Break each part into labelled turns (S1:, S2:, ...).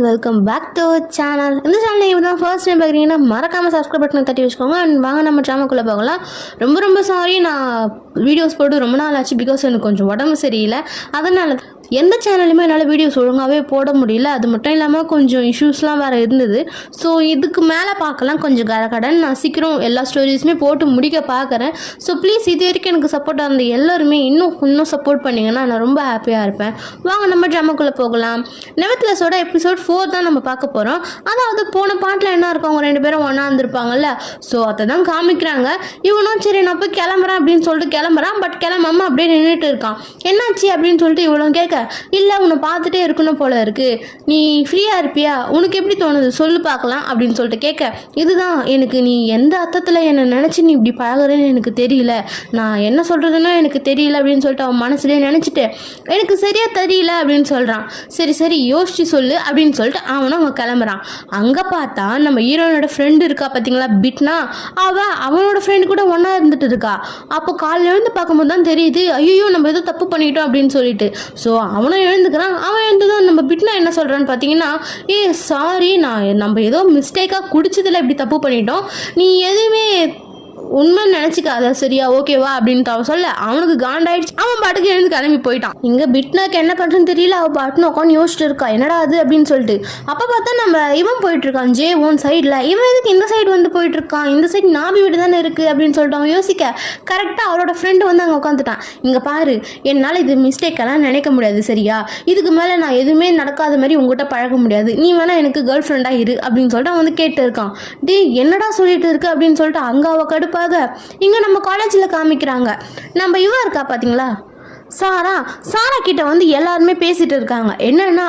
S1: Welcome back to channel. இந்த channel இப்போ தான் ஃபர்ஸ்ட் டைம் பார்க்குறீங்கன்னா மறக்காமல் சப்ஸ்கிரைப் பட்டனை தட்டி வச்சுக்கோங்க. அண்ட் வாங்க நம்ம ட்ராமாக்குள்ளே போகலாம். ரொம்ப சாரி, நான் வீடியோஸ் போட்டு ரொம்ப நாள் ஆச்சு. பிகாஸ் எனக்கு கொஞ்சம் உடம்பு சரியில்லை. அதனால எந்த சேனலுமே என்னால் வீடியோஸ் ஒழுங்காகவே போட முடியல. அது மட்டும் இல்லாமல் கொஞ்சம் இஷ்யூஸ்லாம் வேறு இருந்தது. ஸோ இதுக்கு மேலே பார்க்கலாம் கொஞ்சம் கடன் நான் சீக்கிரம் எல்லா ஸ்டோரிஸுமே போட்டு முடிக்க பார்க்குறேன். ஸோ ப்ளீஸ் இது வரைக்கும் எனக்கு சப்போர்ட்டாக இருந்த எல்லாருமே இன்னும் சப்போர்ட் பண்ணிங்கன்னா நான் ரொம்ப ஹாப்பியாக இருப்பேன். வாங்க நம்ம ட்ராமாக்குள்ளே போகலாம். நெவத்லஸோட எபிசோட் 4 தான் நம்ம பார்க்க போகிறோம். அதாவது போன பாட்டில் என்ன இருக்கும், அவங்க 2 பேரும் ஒன்றா இருந்திருப்பாங்கல்ல. ஸோ அதை தான் காமிக்கிறாங்க. இவனும் சரி நான் போய் கிளம்புறேன் அப்படின்னு சொல்லிட்டு கிளம்புறான். பட் கிளம்பாம அப்படியே நின்றுட்டு இருக்கான். என்னாச்சு அப்படின்னு சொல்லிட்டு இவ்வளோ கேட்க, இல்லை உன்னை பார்த்துட்டே இருக்கணும் போல இருக்கு, நீ ஃப்ரீயாக இருப்பியா, உனக்கு எப்படி தோணுது சொல்லு பார்க்கலாம் அப்படின்னு சொல்லிட்டு கேட்க, இதுதான் எனக்கு நீ எந்த அர்த்தத்தில் என்னை நினச்சி நீ இப்படி பழகுறேன்னு எனக்கு தெரியல, நான் என்ன சொல்கிறதுன்னா எனக்கு தெரியல அப்படின்னு சொல்லிட்டு அவன் மனசுலேயே நினச்சிட்டு எனக்கு சரியாக தெரியல அப்படின்னு சொல்கிறான். சரி யோசிச்சு சொல்லு அப்படின்னு சொல்லிட்டு அவன் கிளம்புறான். அங்கே பார்த்தா நம்ம ஹீரோனோட ஃப்ரெண்டு இருக்கா பார்த்தீங்களா, பிட்னா, அவனோட ஃப்ரெண்டு கூட ஒன்றா இருந்துட்டு இருக்கா. அப்போ காலையில் எழுந்து பார்க்கும்போது தான் தெரியுது, ஐயோ நம்ம ஏதோ தப்பு பண்ணிட்டோம் அப்படின்னு சொல்லிட்டு. ஸோ அவனும் எழுந்துக்கிறான். அவன் எழுந்ததும் நம்ம பிட்னா என்ன சொல்கிறான்னு பார்த்தீங்கன்னா, சாரி, நம்ம ஏதோ மிஸ்டேக்காக குடிச்சதில் இப்படி தப்பு பண்ணிட்டோம், நீ எதுவுமே உண்மை நினச்சிக்காத சரியா, ஓகேவா அப்படின்ட்டு அவன் சொல்ல அவனுக்கு காண்டாயிடுச்சு. அவன் பாட்டுக்கு எழுந்து கிளம்பி போயிட்டான். இங்கே பிட்னாக்கு என்ன பண்ணுறதுன்னு தெரியல. அவள் பாட்டுன்னு உட்காந்து யோசிச்சுட்டு இருக்கா, என்னடா அது அப்படின்னு சொல்லிட்டு. அப்போ பார்த்தா நம்ம இவன் போயிட்டு இருக்கான், ஜே ஓன் சைடில். இவன் எதுக்கு இந்த சைடு வந்து போயிட்டு இருக்கான், இந்த சைடு நாபி வீடு தானே இருக்குது அப்படின்னு சொல்லிட்டு அவன் யோசிக்க, கரெக்டாக அவளோட ஃப்ரெண்டு வந்து அங்கே உட்காந்துட்டான். இங்கே பாரு, என்னால் இது மிஸ்டேக்கெல்லாம் நினைக்க முடியாது சரியா, இதுக்கு மேலே நான் எதுவுமே நடக்காத மாதிரி உங்ககிட்ட பழக முடியாது, நீ வேணா எனக்கு கேர்ள் ஃப்ரெண்டாக இரு அப்படின்னு சொல்லிட்டு அவன் வந்து கேட்டு இருக்கான். டே என்னடா சொல்லிட்டு இருக்கு அப்படின்னு சொல்லிட்டு அங்கே அவள் கடுப்பாக இங்க நம்ம காலேஜில் காமிக்கிறாங்க. நம்ம இவ இருக்கா பாத்தீங்களா, சாரா கிட்ட வந்து எல்லாருமே பேசிட்டு இருக்காங்க. என்னன்னா,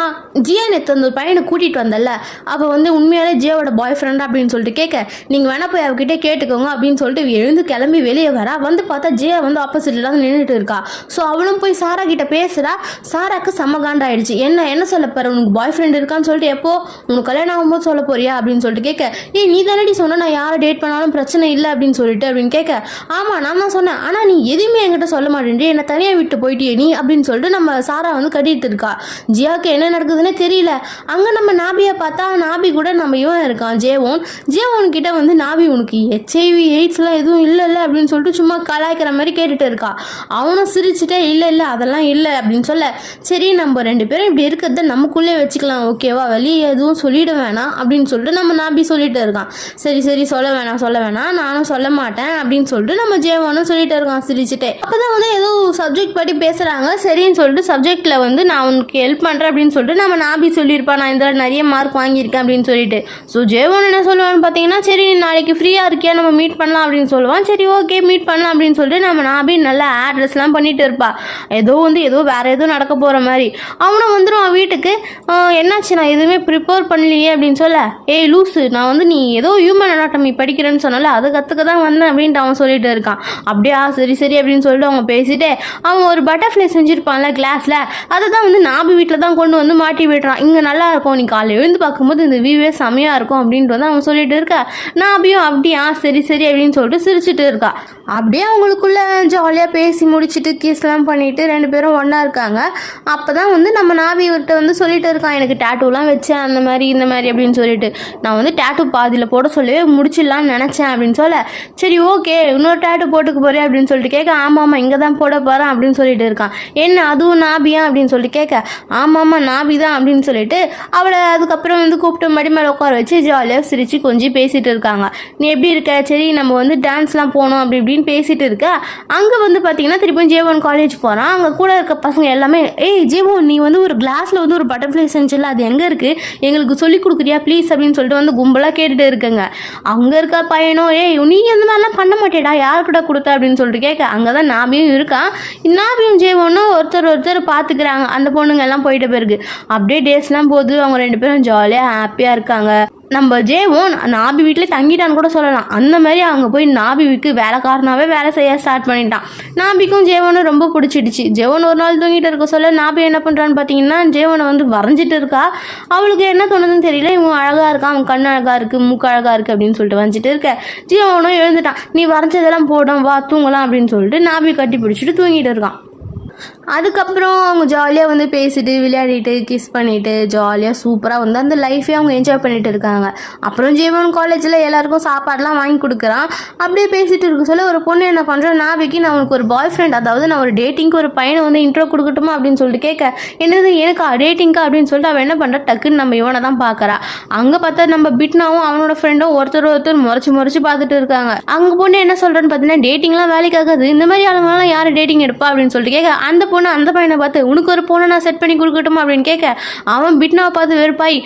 S1: ஜியா நேற்று அந்த பையனை கூட்டிட்டு வந்தல, அவள் வந்து உண்மையாலே ஜியாவோட பாய் ஃப்ரெண்ட் அப்படின்னு சொல்லிட்டு கேட்க, நீங்கள் வேணா போய் அவகிட்ட கேட்டுக்கோங்க அப்படின்னு சொல்லிட்டு எழுந்து கிளம்பி வெளியே வரா. வந்து பார்த்தா ஜியா வந்து ஆப்போசிட்ல தான் நின்றுட்டு இருக்கா. ஸோ அவளும் போய் சாரா கிட்ட பேசுறா. சாராக்கு செம்ம காண்டாயிடுச்சு. என்ன சொல்ல போற, உனக்கு பாய் ஃப்ரெண்ட் இருக்கான்னு சொல்லிட்டு எப்போ உனக்கு கல்யாணம் ஆகும்போது சொல்ல போறியா அப்படின்னு சொல்லிட்டு கேட்க, நீ தானடி சொன்ன நான் யாரை டேட் பண்ணாலும் பிரச்சனை இல்லை அப்படின்னு சொல்லிட்டு அப்படின்னு கேட்க, ஆமா நான் தான் சொன்னேன், ஆனால் நீ எதுவுமே என்கிட்ட சொல்ல மாட்டேன், என்னை தனியாக விட்டு போய் நீ அப்படின்னு சொல்லிட்டு நம்ம சாரா வந்து கட்டிட்டு இருக்கா. ஜியாவுக்கு என்ன நடக்குதுன்னு தெரியல. அங்க நம்ம நாபியை பார்த்தா, நாபி கூட நம்ம இவன் இருக்கான் ஜேவோன் கிட்ட வந்து, நாபி உனக்கு HIV AIDS எல்லாம் எதுவும் இல்லைல்ல அப்படின்னு சொல்லிட்டு சும்மா கலாய்க்கிற மாதிரி கேட்டுட்டு இருக்கா. அவனும் சிரிச்சுட்டே இல்லை அதெல்லாம் இல்லை அப்படின்னு சொல்ல, சரி நம்ம 2 பேரும் இப்படி இருக்கிறத நமக்குள்ளே வச்சுக்கலாம் ஓகேவா, வெளியே எதுவும் சொல்லிட வேணாம் அப்படின்னு சொல்லிட்டு நம்ம நாபி சொல்லிட்டு இருக்கான். சரி சொல்ல வேணாம் நானும் சொல்ல மாட்டேன் அப்படின்னு சொல்லிட்டு நம்ம ஜேவோனும் சொல்லிட்டு இருக்கான் சிரிச்சுட்டே. அப்பதான் வந்து ஏதோ சப்ஜெக்ட் பற்றி பேசுறாங்க. சரின்னு சொல்லிட்டு சப்ஜெக்ட்ல வந்து நான் உனக்கு ஹெல்ப் பண்றேன் அப்படின்னு சொல்லிட்டு நம்ம நாபி சொல்லியிருப்பா, நான் இந்த நிறைய மார்க் வாங்கியிருக்கேன் அப்படின்னு சொல்லிட்டு. ஸோ ஜேவோன் என்ன சொல்லுவான்னு பார்த்தீங்கன்னா, சரி நீ நாளைக்கு ஃப்ரீயா இருக்கியா, நம்ம மீட் பண்ணலாம் அப்படின்னு சொல்லுவான். சரி ஓகே மீட் பண்ணலாம் அப்படின்னு சொல்லிட்டு நம்ம நாபி நல்லா ஆட்ரஸ்லாம் பண்ணிட்டு இருப்பா. ஏதோ வேற ஏதோ நடக்க போற மாதிரி. அவனும் வந்துடும் வீட்டுக்கு. என்னாச்சு, நான் எதுவுமே ப்ரிப்பேர் பண்ணலையே அப்படின்னு சொல்ல, லூசு, நான் வந்து நீ ஏதோ ஹியூமன் அனாட்டமி படிக்கிறேன்னு சொன்னால அதை கற்றுக்க தான் வந்தேன் அப்படின்ட்டு அவன் சொல்லிட்டு இருக்கான். அப்படியா சரி அப்படின்னு சொல்லிட்டு அவங்க பேசிட்டு அவன் ஒரு பட்டர்ஃப்ளை செஞ்சிருப்பான்ல கிளாஸ்ல, அதை தான் வந்து நாபி வீட்டில் தான் கொண்டு வந்து மாட்டி விடுறான். இங்கே நல்லா இருக்கும், நீ காலையில் எழுந்து பார்க்கும்போது இந்த வியூவே செமையாக இருக்கும் அப்படின்ட்டு வந்து அவன் சொல்லிட்டு இருக்கா. நாபியும் அப்படியா சரி அப்படின்னு சொல்லிட்டு சிரிச்சுட்டு இருக்கா. அப்படியே அவங்களுக்குள்ள ஜாலியாக பேசி முடிச்சுட்டு கிஸ்லாம் பண்ணிட்டு 2 பேரும் ஒன்றா இருக்காங்க. அப்போ தான் வந்து நம்ம நாபி விட்ட வந்து சொல்லிட்டு இருக்கான், எனக்கு டேட்டூலாம் வச்சேன் அந்த மாதிரி இந்த மாதிரி அப்படின்னு சொல்லிட்டு, நான் வந்து டேட்டூ பாதியில் போட சொல்லவே முடிச்சிடலான்னு நினச்சேன் அப்படின்னு சொல்ல, சரி ஓகே இன்னொரு டேட்டூ போட்டுக்க போறேன் அப்படின்னு சொல்லிட்டு கேட்க, ஆமாம் இங்கே தான் போட போகிறேன் அப்படின்னு சொல்லிட்டு இருக்கான். என்ன அதுவும் நாபியா அப்படின்னு சொல்லிட்டு கேட்க, ஆமாம்மா நாபி தான் அப்படின்னு சொல்லிட்டு அவளை அதுக்கப்புறம் வந்து கூப்பிட்டு மடி மேலே உட்கார வச்சு ஜாலியாக சிரித்து கொஞ்சம் பேசிட்டு இருக்காங்க. நீ எப்படி இருக்க, சரி நம்ம வந்து டான்ஸ்லாம் போகணும் அப்படி இப்படின்னு பேசிட்டு இருக்க. அங்கே வந்து பார்த்தீங்கன்னா திருப்பியும் ஜேவோன் காலேஜ் போகிறான். அங்கே கூட இருக்க பசங்க எல்லாமே, ஜேவோன் நீ வந்து ஒரு கிளாஸில் வந்து ஒரு பட்டர்ஃப்ளை செஞ்சல, அது எங்கே இருக்குது, எங்களுக்கு சொல்லி கொடுக்குறியா ப்ளீஸ் அப்படின்னு சொல்லிட்டு வந்து கும்பலாக கேட்டுட்டு இருக்குங்க. அங்கே இருக்க பையனும், நீ அந்த மாதிரிலாம் பண்ண மாட்டேடா, யாருக்கிட்ட கொடுத்த அப்படின்னு சொல்லிட்டு கேட்க, அங்கே தான் நாபியும் இருக்கான். நாபியும் ஜேவோனும் ஒருத்தர் பார்த்துக்கிறாங்க. அந்த பொண்ணுங்க எல்லாம் போயிட்ட பிறகு அப்படியே டேஸ்லாம் போகுது. அவங்க 2 பேரும் ஜாலியாக ஹாப்பியாக இருக்காங்க. நம்ம ஜேவோன் நாபி வீட்டில் தங்கிட்டான்னு கூட சொல்லலாம். அந்த மாதிரி அவங்க போய் நாபி வீட்டுக்கு வேலைக்காரனாவே வேலை செய்ய ஸ்டார்ட் பண்ணிட்டான். நாபிக்கும் ஜேவோனும் ரொம்ப பிடிச்சிடுச்சு. ஜேவோன் ஒரு நாள் தூங்கிட்டு இருக்க சொல்ல நாபி என்ன பண்ணுறான்னு பார்த்தீங்கன்னா, ஜேவோனை வந்து வரைஞ்சிட்டு இருக்கா. அவளுக்கு என்ன தோணுதுன்னு தெரியல, இவன் அழகாக இருக்கான், அவன் கண் அழகாக இருக்குது, மூக்கு அழகாக இருக்குது அப்படின்னு சொல்லிட்டு வரைஞ்சிட்டு இருக்க. ஜேவோனும் எழுந்துட்டான். நீ வரைஞ்சதெல்லாம் போடும், வா தூங்கலாம் அப்படின்னு சொல்லிட்டு நாபி கட்டி பிடிச்சிட்டு தூங்கிட்டு இருக்கான். அதுக்கப்புறம் அவங்க ஜாலியாக வந்து பேசிட்டு விளையாடிட்டு கிஸ் பண்ணிவிட்டு ஜாலியாக சூப்பராக வந்து அந்த லைஃபே அவங்க என்ஜாய் பண்ணிட்டு இருக்காங்க. அப்புறம் ஜீவன் காலேஜில் எல்லாருக்கும் சாப்பாடெலாம் வாங்கி கொடுக்குறான். அப்படியே பேசிகிட்டு இருக்க சொல்ல ஒரு பொண்ணு என்ன பண்ணுறேன், நாபிக்கு நான் உனக்கு ஒரு பாய் ஃப்ரெண்ட், அதாவது நான் ஒரு டேட்டிங்க்கு ஒரு பையனை வந்து இன்ட்ரோ கொடுக்கட்டுமா அப்படின்னு சொல்லிட்டு கேட்க, என்னது எனக்கா டேட்டிங்க்கா அப்படின்னு சொல்லிட்டு அவன் என்ன பண்ணுறா, டக்குன்னு நம்ம இவனை தான் பார்க்குறா. அங்கே பார்த்தா நம்ம பிட்னாவும் அவனோட ஃப்ரெண்டும் ஒருத்தர் முறைச்சு பார்த்துட்டு இருக்காங்க. அங்கே பொண்ணு என்ன சொல்கிறேன்னு பார்த்தீங்கன்னா, டேட்டிங்லாம் வேலைக்காகாது, இந்த மாதிரி ஆளுங்களாம் யார் டேட்டிங் எடுப்பா அப்படின்னு சொல்லிட்டு கேட்க, அந்த பொண்ணு அந்த பையனை பார்த்து உனக்கு ஒரு பொண்ணை நான் செட் பண்ணி கொடுக்கட்டுமா அப்படின்னு கேட்க, அவன் பிட்னாவை பார்த்து வெறுப்பாய்,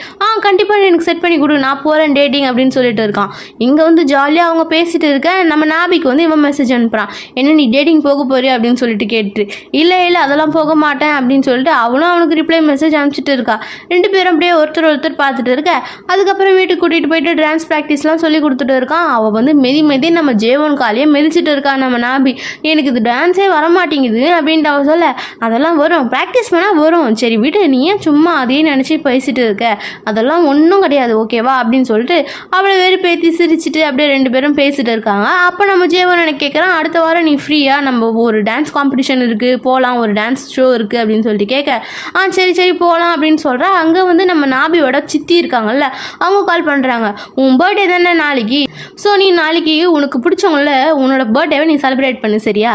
S1: கண்டிப்பாக எனக்கு செட் பண்ணி கொடு, நான் போகிறேன் டேட்டிங் அப்படின்னு சொல்லிட்டு இருக்கான். இங்கே வந்து ஜாலியாக அவங்க பேசிட்டு இருக்க நம்ம நாபிக்கு வந்து இவன் மெசேஜ் அனுப்புகிறான், என்ன நீ டேட்டிங் போக போறியா அப்படின்னு சொல்லிட்டு கேட்டு, இல்லை அதெல்லாம் போக மாட்டேன் அப்படின்னு சொல்லிட்டு அவனும் அவனுக்கு ரிப்ளை மெசேஜ் அனுப்பிச்சிட்டு இருக்கா. ரெண்டு பேரும் அப்படியே ஒருத்தர் பார்த்துட்டு இருக்க. அதுக்கப்புறம் வீட்டுக்கு கூட்டிகிட்டு போயிட்டு டான்ஸ் ப்ராக்டிஸ்லாம் சொல்லி கொடுத்துட்டு இருக்கான். அவள் வந்து மெதி நம்ம ஜேவன் காலையே மெதிச்சிட்டு இருக்கான் நம்ம நாபி. எனக்கு இது டான்ஸே வரமாட்டேங்குது அப்படின்ட்டு அவள் சொல்ல, அதெல்லாம் வரும், ப்ராக்டிஸ் பண்ணால் வரும், சரி விடு, நீ ஏன் சும்மா அதையே நினச்சி பேசிட்டு இருக்க, அதெல்லாம் ஒன்றும் கிடையாது ஓகேவா அப்படின்னு சொல்லிட்டு அவளை வெறுப்பேற்றி சிரிச்சிட்டு அப்படியே ரெண்டு பேரும் பேசிட்டு இருக்காங்க. அப்போ நம்ம ஜீவன் எனக்கு கேட்குறான், அடுத்த வாரம் நீ ஃப்ரீயா, நம்ம ஒரு டான்ஸ் காம்படிஷன் இருக்குது போகலாம், ஒரு டான்ஸ் ஷோ இருக்குது அப்படின்னு சொல்லிட்டு கேட்க, சரி போகலாம் அப்படின்னு சொல்கிறேன். அங்கே வந்து நம்ம நாபியோட சித்தி இருக்காங்கல்ல, அவங்க கால் பண்ணுறாங்க, உன் பர்த்டே தானே நாளைக்கு, ஸோ நீ நாளைக்கு உனக்கு பிடிச்சவங்கள உன்னோட பர்த்டேவை நீ செலிப்ரேட் பண்ணு சரியா,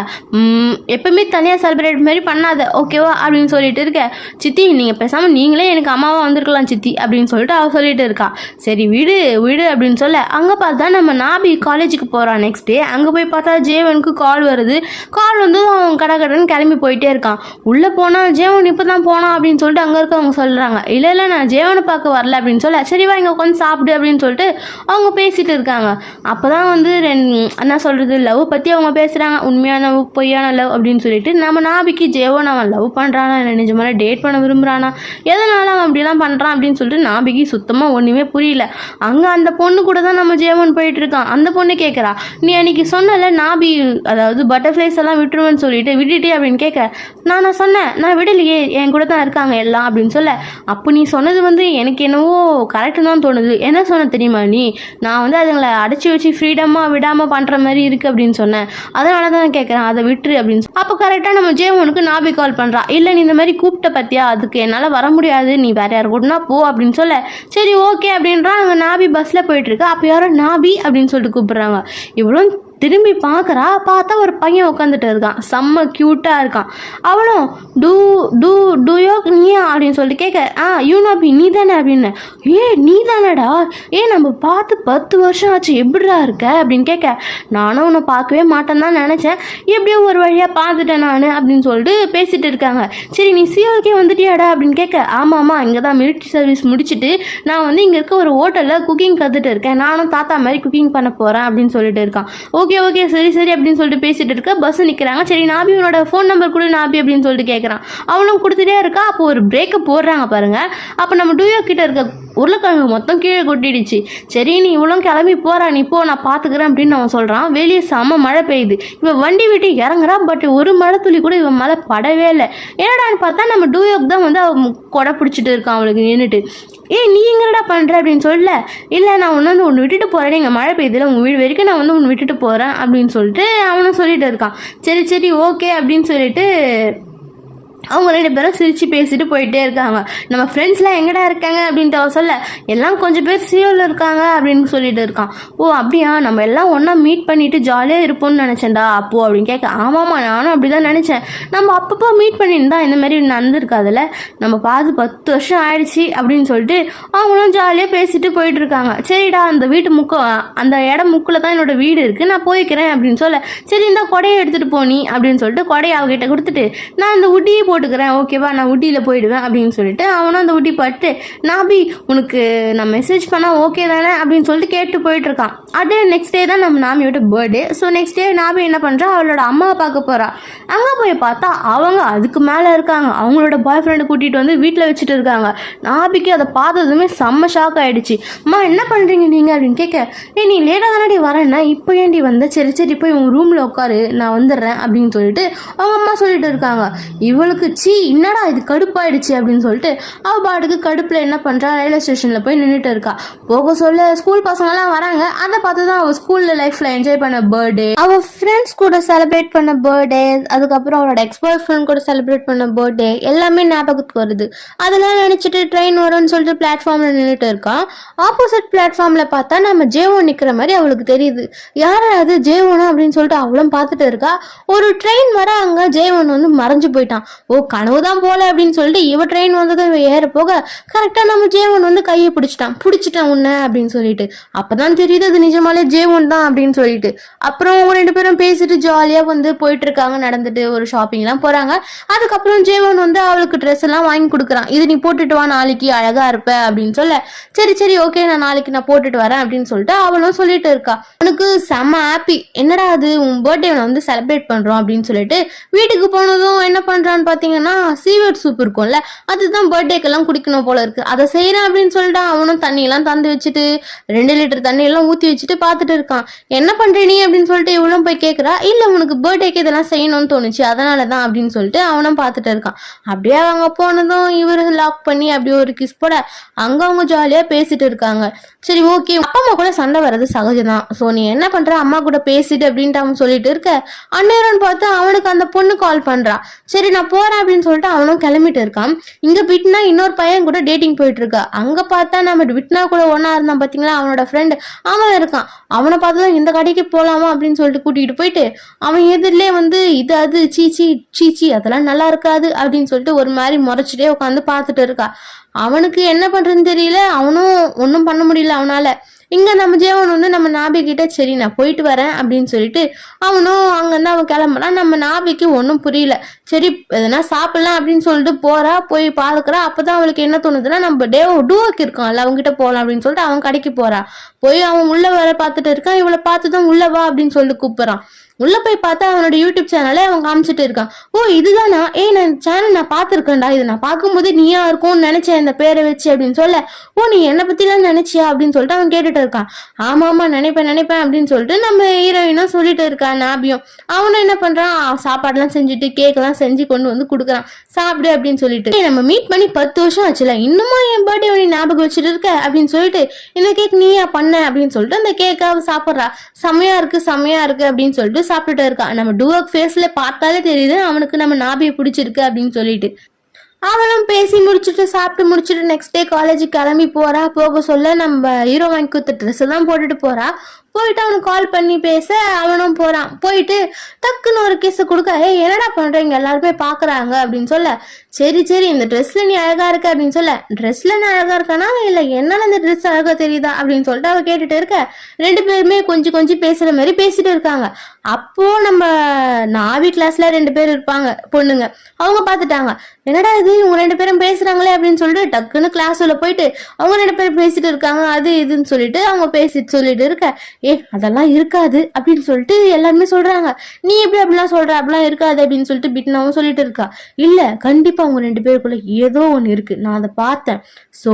S1: எப்பவுமே தனியாக செலிப்ரேட் மாதிரி பண்ணாத ஓகேவா அப்படின்னு சொல்லிட்டு இருக்க. சித்தி நீங்கள் பேசாமல் நீங்களே எனக்கு அம்மாவாக வந்திருக்கலாம் சித்தி அப்படின்னு சொல்லிட்டு அவள் சொல்லிட்டு இருக்கா. சரி விடு அப்படின்னு சொல்ல, அங்கே பார்த்தா நம்ம நாபி காலேஜுக்கு போகிறான் நெக்ஸ்ட் டே. அங்கே போய் பார்த்தா ஜேவனுக்கு கால் வருது. கால் வந்து அவன் கடன்னு கிளம்பி போயிட்டே இருக்கான். உள்ளே போனால் ஜேவன் இப்போ தான் போனான் அப்படின்னு சொல்லிட்டு அங்கே இருக்கவங்க சொல்கிறாங்க, இல்லை நான் ஜேவனை பார்க்க வரல அப்படின்னு சொல்ல, சரிவா இங்கே உட்காந்து சாப்பிடு அப்படின்னு சொல்லிட்டு அவங்க பேசிகிட்டு இருக்காங்க. அப்போ தான் வந்து என்ன சொல்கிறது, லவ் பற்றி அவங்க பேசுகிறாங்க, உண்மையான லவ் பொய்யான லவ் அப்படின்னு சொல்லிட்டு. நம்ம நாபிக்கு ஜேவன் அவன் லவ் பண்ணுறானா இல்லை நிஜமான டேட் பண்ண விரும்புகிறானா, எதனால அவன் அப்படிலாம் பண்ணுறான் அப்படின்னு சொல்லிட்டு நாபிக்கு சுத்தமாக ஒன்றுமே புரியல. அங்கே அந்த பொண்ணு கூட தான் நம்ம ஜேவன் போயிட்டு இருக்கான். அந்த பொண்ணு கேட்குறா, நீ அன்றைக்கி சொன்னல நாபி அதாவது பட்டர்ஃப்ளைஸ் எல்லாம் விட்டுருவேன்னு சொல்லிட்டு விட்டுட்டே அப்படின்னு கேட்க, நான் சொன்னேன் நான் விடலையே, என் கூட தான் இருக்காங்க எல்லாம் அப்படின்னு சொல்ல, அப்போ நீ சொன்னது வந்து எனக்கு என்னவோ கரெக்டு தான் தோணுது, என்ன சொன்ன தெரியுமா நீ, நான் வந்து அதுங்களை அடைச்சி வச்சு ஃப்ரீடமாக விடாமல் பண்ணுற மாதிரி இருக்குது அப்படின்னு சொன்னேன், அதனால தான் கேட்குறேன் அதை விட்டுரு அப்படின்னு. அப்போ கரெக்டாக நம்ம ஜேவனுக்கு நாபி கால் பண்ணுறா, இல்லை நீ இந்த மாதிரி கூப்பிட்ட பற்றியா, அதுக்கு என்னால் வர முடியாது, நீ வேறு யார் கூடனா போ அப்படின்னு சொல்ல, சரி ஓகே அப்படின்றான். அங்கே நாபி பஸ்ஸில் போயிட்டுருக்கா. அப்போ யாரோ நாபி அப்படின்னு சொல்லிட்டு கூப்பிட்றாங்க. இவ்வளோ திரும்பி பார்க்குறா, பார்த்தா ஒரு பையன் உட்காந்துட்டு இருக்கான், செம்ம க்யூட்டாக இருக்கான். அவளும் டூயோ நீயா அப்படின்னு சொல்லிட்டு கேட்க, யூனாபி நீ தானே அப்படின்னு, நீ தானடா, நம்ம பார்த்து 10 வருஷம் ஆச்சு, எப்படிடா இருக்க அப்படின்னு கேட்க, நானும் உன்னை பார்க்கவே மாட்டேன்னு தான் நினச்சேன், எப்படியோ ஒரு வழியாக பார்த்துட்டேன் நான் அப்படின்னு சொல்லிட்டு பேசிகிட்டு இருக்காங்க. சரி நீ சியோக்கே வந்துட்டியாடா அப்படின்னு கேட்க, ஆமாம்மா இங்கே தான் மிலிட்ரி சர்வீஸ் முடிச்சுட்டு நான் வந்து இங்கே இருக்க ஒரு ஹோட்டலில் குக்கிங் கற்றுட்டு இருக்கேன், நானும் தாத்தா மாதிரி குக்கிங் பண்ண போகிறேன் அப்படின்னு சொல்லிட்டு இருக்கான். ஓகே சரி அப்படின்னு சொல்லிட்டு பேசிட்டு இருக்க. பஸ் நிற்கிறாங்க. சரி நாபி உன்னோட ஃபோன் நம்பர் கொடு நாபி அப்படின்னு சொல்லிட்டு கேட்குறான். அவனும் கொடுத்துட்டே இருக்கா. அப்போ ஒரு பிரேக்கை போடுறாங்க பாருங்க. அப்போ நம்ம டூயோ கிட்ட இருக்க உருளைக்கிழங்கு மொத்தம் கீழே கொட்டிடுச்சு. சரி நீ இவ்வளோ கிளம்பி போறா, நீ போ நான் பார்த்துக்கிறேன் அப்படின்னு அவன் சொல்கிறான். வெளியே செம்ம மழை பெய்யுது. இவன் வண்டி விட்டு இறங்குறா. பட் ஒரு மழை துளி கூட இவன் மேலே படவே இல்லை. என்னடான்னு பார்த்தா நம்ம டூயோக்கு தான் வந்து அவன் கொடை பிடிச்சிட்டு இருக்கான் அவளுக்கு நின்றுட்டு. நீ எங்கடா பண்ணுற அப்படின்னு சொல்ல, இல்லை நான் ஒன்று வந்து ஒன்று விட்டுட்டு போகிறேன், எங்கள் மழை பெய்யுதுல உங்கள் வீடு வரைக்கும் நான் வந்து ஒன்று விட்டுட்டு போகிறேன் அப்படின்னு சொல்லிட்டு அவனும் சொல்லிட்டு இருக்கான். சரி ஓகே அப்படின்னு சொல்லிட்டு அவங்க ரெண்டு பேரும் சிரித்து பேசிட்டு போயிட்டே இருக்காங்க. நம்ம ஃப்ரெண்ட்ஸ்லாம் எங்கடா இருக்காங்க அப்படின்ட்டு அவ சொல்ல, எல்லாம் கொஞ்சம் பேர் சியோவில் இருக்காங்க அப்படின்னு சொல்லிட்டு இருக்கான். அப்படியா, நம்ம எல்லாம் ஒன்றா மீட் பண்ணிட்டு ஜாலியாக இருப்போம்னு நினச்சேன்டா அப்போ அப்படின்னு கேட்க, ஆமாம்மா நானும் அப்படி தான் நினச்சேன், நம்ம அப்பப்போ மீட் பண்ணியிருந்தா இந்த மாதிரி நடந்திருக்காதுல்ல, நம்ம பார்த்து 10 வருஷம் ஆயிடுச்சு அப்படின்னு சொல்லிட்டு அவங்களும் ஜாலியாக பேசிட்டு போயிட்டு இருக்காங்க. சரிடா அந்த அந்த இடம் முக்கில் தான் என்னோட வீடு இருக்குது, நான் போய்க்கிறேன் அப்படின்னு சொல்ல, சரி இந்த கொடையை எடுத்துகிட்டு போனி அப்படின்னு சொல்லிட்டு கொடையை அவகிட்ட கொடுத்துட்டு, நான் இந்த ஊட்டியை போட்டுக்கிறேன் ஓகேவா, நான் ஊட்டியில் போயிடுவேன் அப்படின்னு சொல்லிட்டு அவனும் அந்த ஊட்டி பார்த்துட்டு, நாபி உனக்கு நான் மெசேஜ் பண்ணால் ஓகே தானே அப்படின்னு சொல்லிட்டு கேட்டு போயிட்டு இருக்கான். அது நெக்ஸ்ட் டே தான் நம்ம நாமியோட பர்த்டே. ஸோ நெக்ஸ்ட் டே நாபி என்ன பண்ணுறா, அவளோட அம்மாவை பார்க்க போகிறா. அங்கே போய் பார்த்தா அவங்க அதுக்கு மேலே இருக்காங்க. அவங்களோட பாய் ஃப்ரெண்டை கூட்டிகிட்டு வந்து வீட்டில் வச்சுட்டு இருக்காங்க. நாபிக்கு அதை பார்த்ததுமே செம்ம ஷாக் ஆகிடுச்சு. அம்மா என்ன பண்ணுறீங்க நீங்கள் அப்படின்னு கேட்க, நீ லேட்டாக தானடி வரேன்னா இப்போ ஏன்டி வந்த, சரி போய் உங்கள் ரூமில் உட்காரு நான் வந்துடுறேன் அப்படின்னு சொல்லிட்டு அவங்க அம்மா சொல்லிட்டு இருக்காங்க. இவளுக்கு அவளுக்கு என்னடா இது கடுப்பாயிடுச்சு அப்படின்னு சொல்லிட்டு அவள் பாட்டுக்கு கடுப்பில் என்ன பண்ணுறா, ரயில்வே ஸ்டேஷனில் போய் நின்றுட்டு இருக்கா. போக சொல்ல ஸ்கூல் பசங்கள்லாம் வராங்க. அதை பார்த்து தான் அவள் ஸ்கூலில் லைஃப்பில் என்ஜாய் பண்ண பர்த்டே, அவள் ஃப்ரெண்ட்ஸ் கூட செலிப்ரேட் பண்ண பர்த்டே, அதுக்கப்புறம் அவளோட எக்ஸ்பாய் ஃப்ரெண்ட் கூட செலிப்ரேட் பண்ண பர்த்டே எல்லாமே ஞாபகத்துக்கு வருது. அதெல்லாம் நினச்சிட்டு ட்ரெயின் வரும்னு சொல்லிட்டு பிளாட்ஃபார்மில் நின்றுட்டு இருக்கா. ஆப்போசிட் பிளாட்ஃபார்மில் பார்த்தா நம்ம ஜேவோன் நிற்கிற மாதிரி அவளுக்கு தெரியுது. யாரா அது ஜேவோனா அப்படின்னு சொல்லிட்டு அவளும் பார்த்துட்டு இருக்கா. ஒரு ட்ரெயின் வர அங்கே ஜேவோன் வந்து மறைஞ்சு போயிட்டான். ஓ கனவு தான் போல அப்படின்னு சொல்லிட்டு இவ ட்ரெயின் வந்ததும் இவ ஏற போக கரெக்டாக நம்ம ஜேவோன் வந்து கையை பிடிச்சிட்டான் உன்ன அப்படின்னு சொல்லிட்டு. அப்பதான் தெரியுது அது நிஜமாலே ஜேவோன் தான் அப்படின்னு சொல்லிட்டு. அப்புறம் அவங்க 2 பேரும் பேசிட்டு ஜாலியாக வந்து போயிட்டு இருக்காங்க. நடந்துட்டு ஒரு ஷாப்பிங்லாம் போகிறாங்க. அதுக்கப்புறம் ஜேவோன் வந்து அவளுக்கு ட்ரெஸ் எல்லாம் வாங்கி கொடுக்குறான். இது நீ போட்டுட்டு வா, நாளைக்கு அழகா இருப்ப அப்படின்னு சொல்ல, சரி ஓகே நான் நாளைக்கு நான் போட்டுட்டு வரேன் அப்படின்னு சொல்லிட்டு அவளும் சொல்லிட்டு இருக்கா. அவனுக்கு செம்ம ஹாப்பி. என்னடா அது உன் பர்த்டே வந்து செலிப்ரேட் பண்றோம் அப்படின்னு சொல்லிட்டு வீட்டுக்கு போனதும் என்ன பண்றான்னு பாத்தீங்கன்னா சீவர்ட் சூப் இருக்கும்ல, அதுதான் பர்த்டேக்கெல்லாம் குடிக்கணும் போல இருக்கு. அதை செய்யறேன் அப்படின்னு சொல்லிட்டு அவனும் தண்ணியெல்லாம் தந்து வச்சுட்டு 2 லிட்டர் தண்ணியெல்லாம் ஊற்றி வச்சுட்டு பார்த்துட்டு இருக்கான். என்ன பண்ற நீ அப்படின்னு சொல்லிட்டு இவளும் போய் கேட்குறா. இல்லை உனக்கு பர்த்டேக்கு இதெல்லாம் செய்யணும்னு தோணுச்சு அதனால தான் அப்படின்னு சொல்லிட்டு அவனும் பார்த்துட்டு இருக்கான். அப்படியே அவங்க போனதும் இவர் லாக் பண்ணி அப்படியே ஒரு கிஸ் போட அங்க அவங்க ஜாலியாக பேசிட்டு இருக்காங்க. சரி ஓகே, அப்பா அம்மா கூட சண்டை வர்றது சகஜம்தான். ஸோ நீ என்ன பண்ற, அம்மா கூட பேசிட்டு அப்படின்ட்டு அவன் சொல்லிட்டு இருக்க. அந்நேரம்னு பார்த்து அவனுக்கு அந்த பொண்ணு கால் பண்றா. சரி நான் போறேன் அப்படின்னு சொல்லிட்டு அவனும் கிளம்பிட்டு இருக்கான். இங்க விட்னா இன்னொரு பையன் கூட டேட்டிங் போயிட்டு இருக்கா. அங்க பார்த்தா நம்ம விட்னா கூட ஒன்னா இருந்தான் பாத்தீங்களா அவனோட ஃப்ரெண்ட், அவன் இருக்கான். அவனை பார்த்துதான் இந்த கடைக்கு போலாமா அப்படின்னு சொல்லிட்டு கூட்டிகிட்டு போயிட்டு அவன் எதிரிலே வந்து இது அது சீச்சி அதெல்லாம் நல்லா இருக்காது அப்படின்னு சொல்லிட்டு ஒரு மாதிரி முறைச்சிட்டே உட்காந்து பார்த்துட்டு இருக்கா. அவனுக்கு என்ன பண்றதுன்னு தெரியல, அவனும் ஒன்றும் பண்ண முடியல அவனால. இங்க நம்ம ஜேவன் வந்து நம்ம நாபி கிட்ட சரி நான் போயிட்டு வரேன் அப்படின்னு சொல்லிட்டு அவனும் அங்கிருந்து அவன் கிளம்புறான். நம்ம நாபிக்கு ஒன்றும் புரியல. சரி எதனா சாப்பிடலாம் அப்படின்னு சொல்லிட்டு போய் பார்க்குறா. அப்பதான் அவளுக்கு என்ன தோணுதுன்னா நம்ம டூவக்கு இருக்கான்ல அவங்ககிட்ட போகலாம் அப்படின்னு சொல்லிட்டு அவன் கடைக்கு போறா. போய் அவன் உள்ள வர பார்த்துட்டு இருக்கான். இவளை பார்த்துதான் உள்ள வா அப்படின்னு சொல்லிட்டு கூப்பிடுறான். உள்ள போய் பார்த்தா அவனோட யூடியூப் சேனலை அவன் காமிச்சிட்டு இருக்கான். ஓ இதுதானா, நான் சேனல் நான் பார்த்துருக்கேன்டா, இதை நான் பார்க்கும்போது நீயா இருக்கும்னு நினைச்சேன் இந்த பேரை வச்சு அப்படின்னு சொல்ல, ஓ நீ என்னை பத்திலாம் நினைச்சியா அப்படின்னு சொல்லிட்டு அவன் கேட்டுட்டு இருக்கான். ஆமா நினைப்பேன் அப்படின்னு சொல்லிட்டு நம்ம ஹீரோயினும் சொல்லிட்டு இருக்கான். நாபியும் அவனும் என்ன பண்றான், சாப்பாடுலாம் செஞ்சுட்டு கேக் எல்லாம் செஞ்சு கொண்டு வந்து கொடுக்குறான். சாப்பிடு அப்படின்னு சொல்லிட்டு, நம்ம மீட் பண்ணி 10 வருஷம் ஆச்சுல, இன்னுமா என் பர்த்டே உனி ஞாபகம் வச்சுட்டு இருக்க அப்படின்னு சொல்லிட்டு, இந்த கேக் நீயா பண்ண அப்படின்னு சொல்லிட்டு அந்த கேக்கை அவ சாப்பிட்றா. செமையா இருக்கு அப்படின்னு சொல்லிட்டு சாப்பிட்டுட்டு இருக்கான். நம்ம டூவக் ஃபேஸ்ல பார்த்தாலே தெரியுது அவனுக்கு நம்ம நாபியை பிடிச்சிருக்கு அப்படின்னு சொல்லிட்டு. அவளும் பேசி முடிச்சுட்டு சாப்பிட்டு முடிச்சுட்டு நெக்ஸ்ட் டே காலேஜுக்கு கிளம்பி போக சொல்ல நம்ம ஹீரோ வாங்கி கொடுத்த ட்ரெஸ் தான் போட்டுட்டு போறா. போயிட்டு அவனுக்கு கால் பண்ணி பேச அவனும் போறான். போயிட்டு டக்குன்னு ஒரு கிஸ் கொடுக்க, என்னடா பண்றீங்க எல்லாருமே பாக்குறாங்க அப்படின்னு சொல்ல, சரி இந்த ட்ரெஸ்ல நீ அழகா இருக்க அப்படின்னு சொல்ல, ட்ரெஸ்ல நான் அழகா இருக்கானா இல்ல என்னால இந்த ட்ரெஸ் அழகா தெரியுதா அப்படின்னு சொல்லிட்டு அவ கேட்டுட்டு இருக்க. 2 பேருமே கொஞ்சம் பேசுற மாதிரி பேசிட்டு இருக்காங்க. அப்போ நம்ம நாவி கிளாஸ்ல 2 பேர் இருப்பாங்க பொண்ணுங்க. அவங்க பாத்துட்டாங்க, என்னடா இது இவங்க 2 பேரும் பேசுறாங்களே அப்படின்னு சொல்லிட்டு டக்குன்னு கிளாஸ் உள்ள போயிட்டு அவங்க 2 பேரும் பேசிட்டு இருக்காங்க. அது இதுன்னு சொல்லிட்டு அவங்க பேசிட்டு சொல்லிட்டு இருக்க, அதெல்லாம் இருக்காது அப்படின்னு சொல்லிட்டு எல்லாருமே சொல்றாங்க. நீ எப்படி அப்படிலாம் சொல்ற, அப்படிலாம் இருக்காது அப்படின்னு சொல்லிட்டு பிட்னாவும் சொல்லிட்டு இருக்கா. இல்ல கண்டிப்பா அவங்க 2 பேருக்குள்ள ஏதோ ஒண்ணு இருக்கு, நான் அதை பார்த்தேன். சோ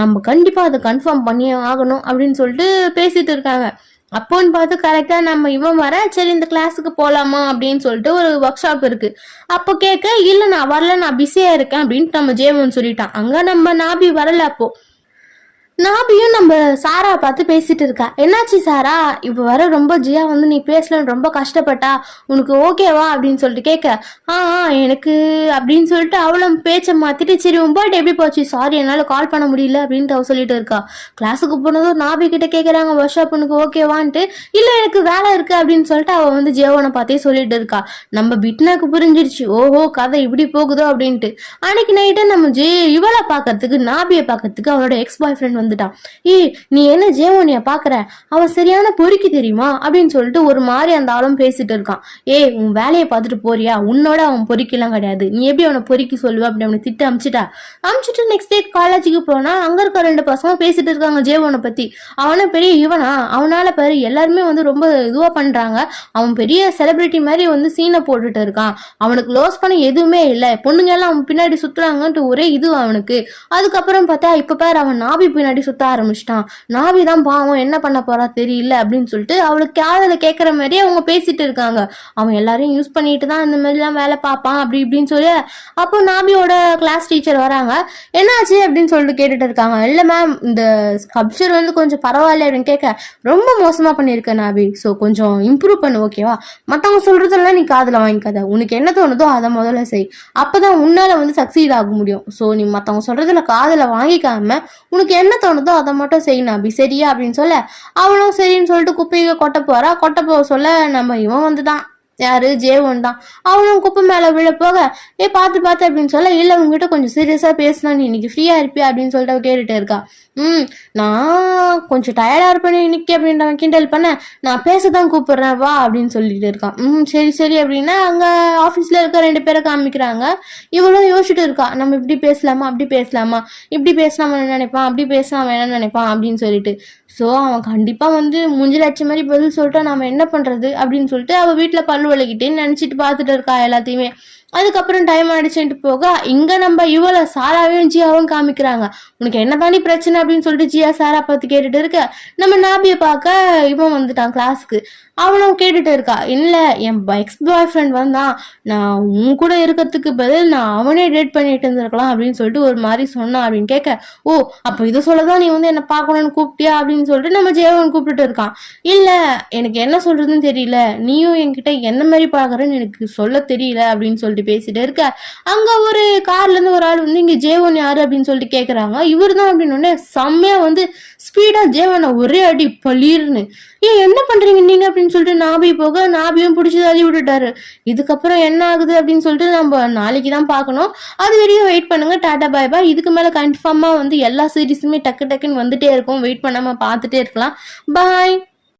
S1: நம்ம கண்டிப்பா அதை கன்ஃபார்ம் பண்ணியே ஆகணும் அப்படின்னு சொல்லிட்டு பேசிட்டு இருக்காங்க. அப்போன்னு பார்த்து கரெக்டா நம்ம இவன் வர, சரி இந்த கிளாஸுக்கு போலாமா அப்படின்னு சொல்லிட்டு ஒரு ஒர்க் ஷாப் இருக்கு. அப்போ கேட்க, இல்ல நான் வரல நான் பிஸியா இருக்கேன் அப்படின்ட்டு நம்ம ஜேவன் சொல்லிட்டான். அங்க நம்ம நாபி வரல. அப்போ நாபியும் நம்ம சாரா பார்த்து பேசிட்டு இருக்கா. என்னாச்சு சாரா, இப்போ வர ரொம்ப ஜியா வந்து நீ பேசலன்னு ரொம்ப கஷ்டப்பட்டா, உனக்கு ஓகேவா அப்படின்னு சொல்லிட்டு கேட்க, எனக்கு அப்படின்னு சொல்லிட்டு அவளும் பேச்சை மாத்திட்டு, சரி உன் பர்த்டே எப்படி போச்சு, சாரி என்னால் கால் பண்ண முடியல அப்படின்ட்டு அவ சொல்லிட்டு இருக்கா. கிளாஸுக்கு போனதும் நாபி கிட்ட கேட்குறாங்க ஒர்க் ஷாப் உனக்கு ஓகேவான்ட்டு. இல்லை எனக்கு வேலை இருக்கு அப்படின்னு சொல்லிட்டு அவள் வந்து ஜேவனை பார்த்தே சொல்லிட்டு இருக்கா. நம்ம பிட்னாக்கு புரிஞ்சிருச்சு, ஓஹோ கதை இப்படி போகுதோ அப்படின்ட்டு. அன்னைக்கு நைட்டு நம்ம இவளை பார்க்கறதுக்கு நாபியை பார்க்கறதுக்கு அவளோட எக்ஸ் பாய் ஃப்ரெண்ட் வந்துட்டான். நீ என்ன ஜேவோனியா பாக்குற, அவன் சரியான பொறுக்கி தெரியுமா அப்படின்னு சொல்லிட்டு ஒரு மாதிரி அந்த ஆளும் பேசிட்டு இருக்கான். உன் வேலையை பார்த்துட்டு போறியா, உன்னோட அவன் பொறுக்கிலாம் கிடையாது, நீ எப்படி அவனை பொறுக்கி சொல்லுவ அப்படி அவனை திட்டு அமிச்சுட்டு நெக்ஸ்ட் டே காலேஜுக்கு போனா அங்க இருக்க 2 பசங்க பேசிட்டு இருக்காங்க ஜேவோனை பத்தி. அவனை பெரிய இவனா, அவனால பாரு எல்லாருமே வந்து ரொம்ப இதுவா பண்றாங்க, அவன் பெரிய செலிபிரிட்டி மாதிரி வந்து சீனை போட்டுட்டு இருக்கான், அவனுக்கு லோஸ் பண்ண எதுவுமே இல்லை, பொண்ணுங்க எல்லாம் அவன் பின்னாடி சுத்துறாங்கன்ட்டு ஒரே இது அவனுக்கு. அதுக்கப்புறம் பார்த்தா இப்ப பாரு அவன் நாபி பின்னாடி பின்னாடி சுத்த ஆரம்பிச்சிட்டான். நாபி தான் பாவம் என்ன பண்ண போறா தெரியல அப்படின்னு சொல்லிட்டு அவளுக்கு காதுல கேட்குற மாதிரியே அவங்க பேசிட்டு இருக்காங்க. அவன் எல்லாரையும் யூஸ் பண்ணிட்டு தான் இந்த மாதிரிலாம் வேலை பார்ப்பான் அப்படி இப்படின்னு சொல்லி. அப்போ நாபியோட கிளாஸ் டீச்சர் வராங்க. என்னாச்சு அப்படின்னு சொல்லிட்டு கேட்டுட்டு இருக்காங்க. இல்லை மேம், இந்த ஸ்கல்ப்சர் வந்து கொஞ்சம் பரவாயில்ல அப்படின்னு கேட்க, ரொம்ப மோசமா பண்ணியிருக்க நாபி, ஸோ கொஞ்சம் இம்ப்ரூவ் பண்ணு ஓகேவா. மற்றவங்க சொல்றதெல்லாம் நீ காதுல வாங்கிக்காத, உனக்கு என்ன தோணுதோ அதை முதல்ல செய், அப்பதான் உன்னால வந்து சக்சீட் ஆக முடியும். ஸோ நீ மற்றவங்க சொல்றதுல காதுல வாங்கிக்காம உனக்கு என்ன தோணுதோ அதை மட்டும் செய் நாபி, சரியா அப்படின்னு சொல்ல, அவளும் சரின்னு சொல்லிட்டு குப்பையை கொட்ட போறா. கொட்ட போக சொல்ல நம்ம இவன் வந்துதான், யாரு, ஜேவன் தான். அவனும் குப்பை மேல விழ போக, பார்த்து அப்படின்னு சொல்ல, இல்ல உங்ககிட்ட கொஞ்சம் சீரியஸா பேசலாம், நீ இன்னைக்கு ஃப்ரீயா இருப்பியா அப்படின்னு சொல்லிட்டு அவ கேட்டுட்டு இருக்கா. நான் கொஞ்சம் டயர்டா இருப்பேன் இன்னைக்கு அப்படின்றவன் கிண்டல் பண்ண, நான் பேசதான் கூப்பிடுறேன் வா அப்படின்னு சொல்லிட்டு இருக்கான். சரி சரி அப்படின்னா அங்க ஆபீஸ்ல இருக்க 2 பேரை காமிக்கிறாங்க. இவளும் யோசிச்சுட்டு இருக்கா, நம்ம இப்படி பேசலாமா அப்படி பேசலாமா, இப்படி பேசலாமா என்ன நினைப்பான், அப்படி பேசலாம் என்ன நினைப்பான் அப்படின்னு சொல்லிட்டு. ஸோ அவன் கண்டிப்பா வந்து மூஞ்சில் அடிச்ச மாதிரி பதில் சொல்லிட்டா நாம என்ன பண்றது அப்படின்னு சொல்லிட்டு அவ வீட்டுல பல்லு விளக்கிட்டேன்னு நினைச்சிட்டு பாத்துட்டு இருக்கா எல்லாத்தையுமே. அதுக்கப்புறம் டைம் ஆயிடுச்சுட்டு போக இங்க நம்ம இவளை சாராவையும் ஜியாவும் காமிக்கிறாங்க. உனக்கு என்ன தாண்டி பிரச்சனை அப்படின்னு சொல்லிட்டு ஜியா சாரா பார்த்து கேட்டுட்டு இருக்க, நம்ம நாபியை பார்க்க இவன் வந்துட்டான் கிளாஸுக்கு. அவளும் கேட்டுட்டு இருக்கா, இல்ல என் எக்ஸ் பாய் ஃப்ரெண்ட் வந்தான், நான் உன் கூட இருக்கிறதுக்கு பதில் நான் அவனே டேட் பண்ணிட்டு இருந்திருக்கலாம் அப்படின்னு சொல்லிட்டு ஒரு மாதிரி சொன்னான் அப்படின்னு கேட்க, ஓ அப்போ இதை சொல்லதான் நீ வந்து என்ன பார்க்கணும்னு கூப்பிட்டியா அப்படின்னு சொல்லிட்டு நம்ம ஜெயவன் கூப்பிட்டுட்டு இருக்கான். இல்ல எனக்கு என்ன சொல்றதுன்னு தெரியல, நீயும் என்கிட்ட என்ன மாதிரி பாக்குறன்னு எனக்கு சொல்ல தெரியல அப்படின்னு சொல்லிட்டு பேசிட்டு இருக்க, அங்க ஒரு கார்ல இருந்து ஒரு ஆள் வந்து இங்க ஜேவன் யாரு அப்படின்னு சொல்லிட்டு கேக்குறாங்க. இவர் தான் அப்படின்னு செம்மையா வந்து ஸ்பீடா ஜேவனை ஒரே அடி பளீர்னு, என்ன பண்றீங்க நீங்க அப்படின்னு சொல்லிட்டு நாபி போக, நாபியும் பிடிச்சி தள்ளி விட்டுட்டாரு. இதுக்கப்புறம் என்ன ஆகுது அப்படின்னு சொல்லிட்டு நம்ம நாளைக்கு தான் பார்க்கணும். அது வரையும் வெயிட் பண்ணுங்க. டாடா பாய் பாய். இதுக்கு மேல கன்ஃபார்மா வந்து எல்லா சீரீஸுமே டக்கு டக்குன்னு வந்துட்டே இருக்கும். வெயிட் பண்ணாம பார்த்துட்டே இருக்கலாம். பாய்.